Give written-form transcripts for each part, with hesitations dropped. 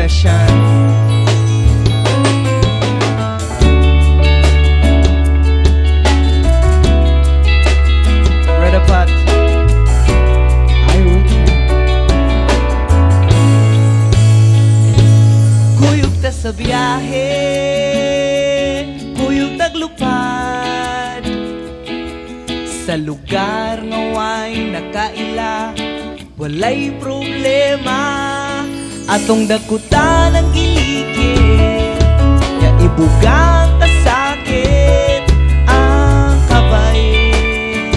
session. Red Pot. Kuyog ta sa biyahe, kuyog taglupad, sa lugar nga way nakaila, walay problema. Atong dakutan ang giligid, ya ibugang kasakit ang kabait.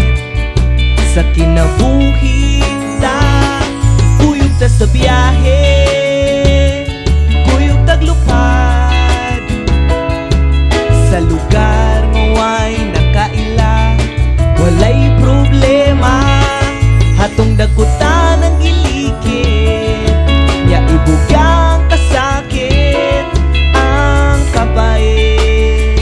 Sa kinabuhi ta, kuyog ta sa biyahe, kuyog taglupad, sa lugar nga way nakaila, walay problema. Hatong dakutan ang giligid, ya ibugang kasakit ang kabait.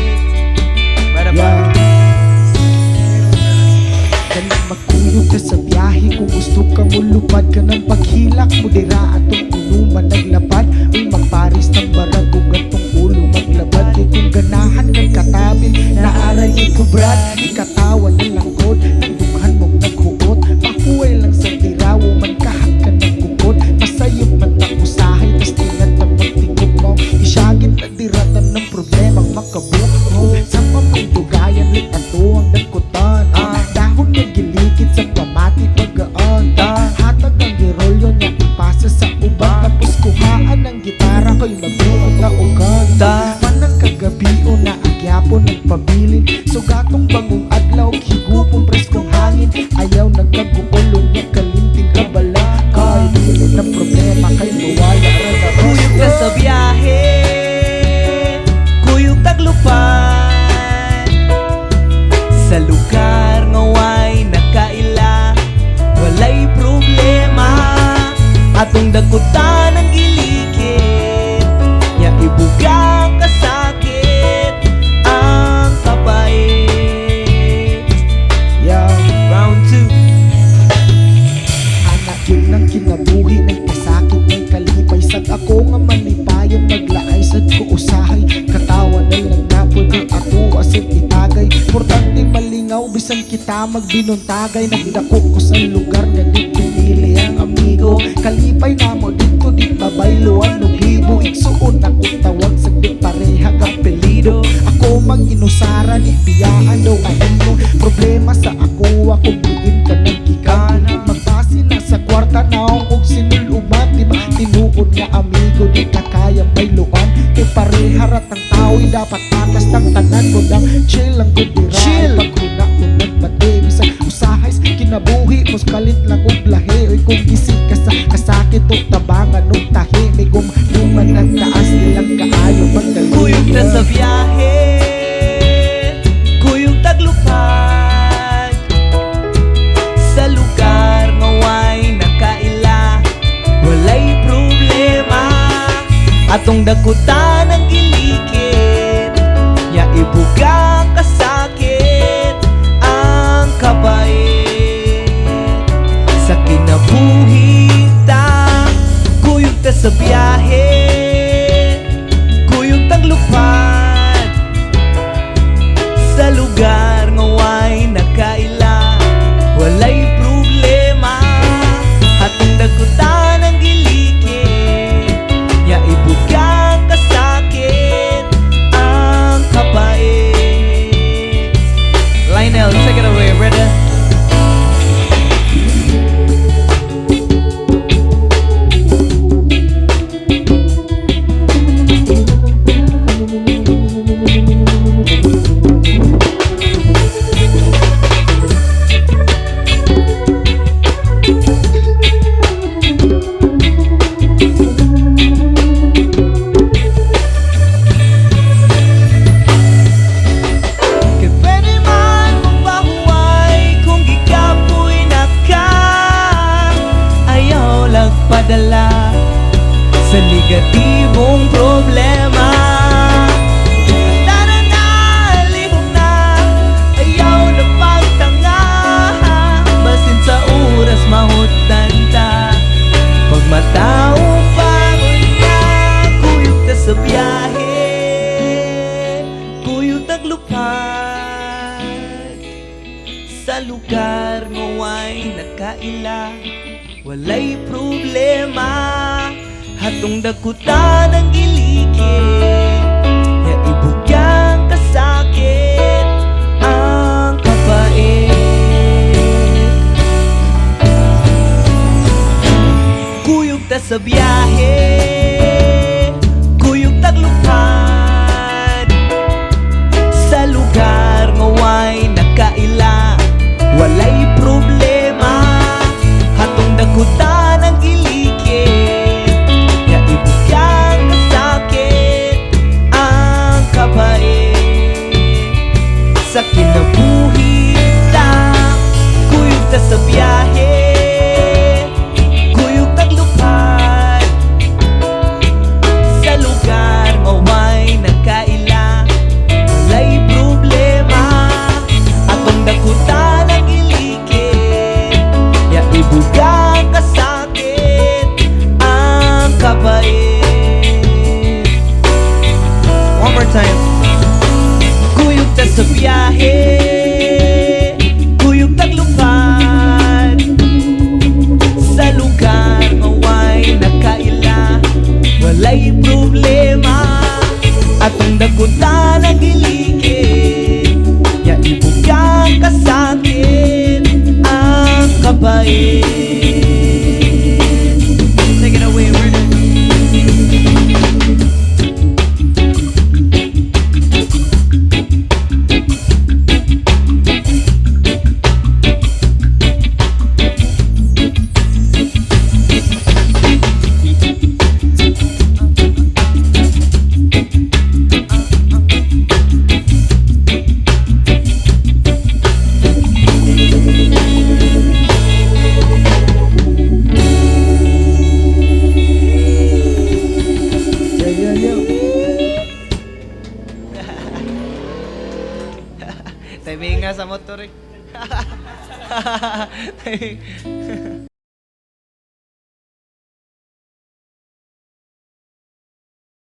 Kanang magkuyog ka sa biyahe, kung gusto ka mo lupad ka ng paghilak mo dira atong inuman naglapad. Uy magparis ng barag kung gantong ulo maglabad. Kay kung ganahan kang katabi naaray ikubrad, ikatawan ng langkod ng dughan mong naghuot. Pahuway lang sa tirawo man kahak ka ng kukod. Masayop man ang usahay tas tingat ang pagtingog mo. Isyagit na diratan ng problemang makabuo. Sa pamangdugayan lit ato ang nagkutan. Dahon ng gilikid sa pamati pagkaan. Hatag ang girolyo niya ipasa sa uban. Tapos kuhaan ng gitara ko'y magbuong taugan. Manang kagabion na agyapon nagpabilin. Sugatong bangong adlaw higupong preskong hangin. Ayaw nagkaguulong niya kalimtin kabala. Kay dili ng problema kay mawala ra. Kuyog ka sa biyahe, kuyog taglupad, sa lugar nga way nakaila, walay problema. Atong dakutan ang giligid, ya ibugang kasakit ang kabait. Round 2. Anak yun ang kinabuhi ng kasakit ng kalipay. Sad ako nga malipayan maglaay sad ko usahay. Katawan na lang na pwede ato asin itagay. Importante malingaw bisan kita magbinuntagay. Nagdako ko sa lugar nga di pinili ang amigo. Kalipay na mo dito di mabayloan no libo. Igsuon ako tawag sa di parehag apelido. Ako mag-inusara ni biyaan daw ano. Problema sa ako diin ka nagkikan. Magpasi na sa kwarta naong og sinuluman. Di ba tinuod nga amigo di ka kaya bayloan. Kay pareharat ang tao'y dapat patas ng tanan mo dang chill ang gudiray. Paghuna ko nagbate bisan usahays kinabuhi mos kalit lang og lahi. Oy kung gising ka sa kasakit o tabangan og tahi. May gumduman ang taas nilang kaayo pagdali. Kuyog ta sa biyahe, kuyog taglupad, sa lugar nga way nakaila, walay problema. Atong dakutan ang giligid, ya ibugang kasakit ang kabait. Sa kinabuhi ta, kuyog ta sa biyahe, kuyog taglupad, sa lugar nga way nakaila, walay problema. Hatong dakutan ang giligid, ya ibugang kasakit taglupad sa lugar nga way nakaila, walay problema. Hatong dakutan ang gilikid, ya ibugyang kasakit ang kapait. Kuyog ta sa biyahe, kuyog taglupad sa lugar nga way nakaila, walay problema. Hatong dakutan ang gilikid, ya ibugyang kasakit ang kapait. Sa kinabuhi lang, kuyog ta sa biyahe, kuyog taglupad sa lugar nga way nakaila, walay problema. Atong dakutan ang gilikid, ya ibugang kasakit ang kapait. One more time. Kuyog ta sa biyahe, kuyog taglupad sa lugar nga way nakaila, walay problema. Atong dakutan ang gilikid, ya ibugang kasakit ang kapait. Take it away, Werner. Timing nga sa motor eh.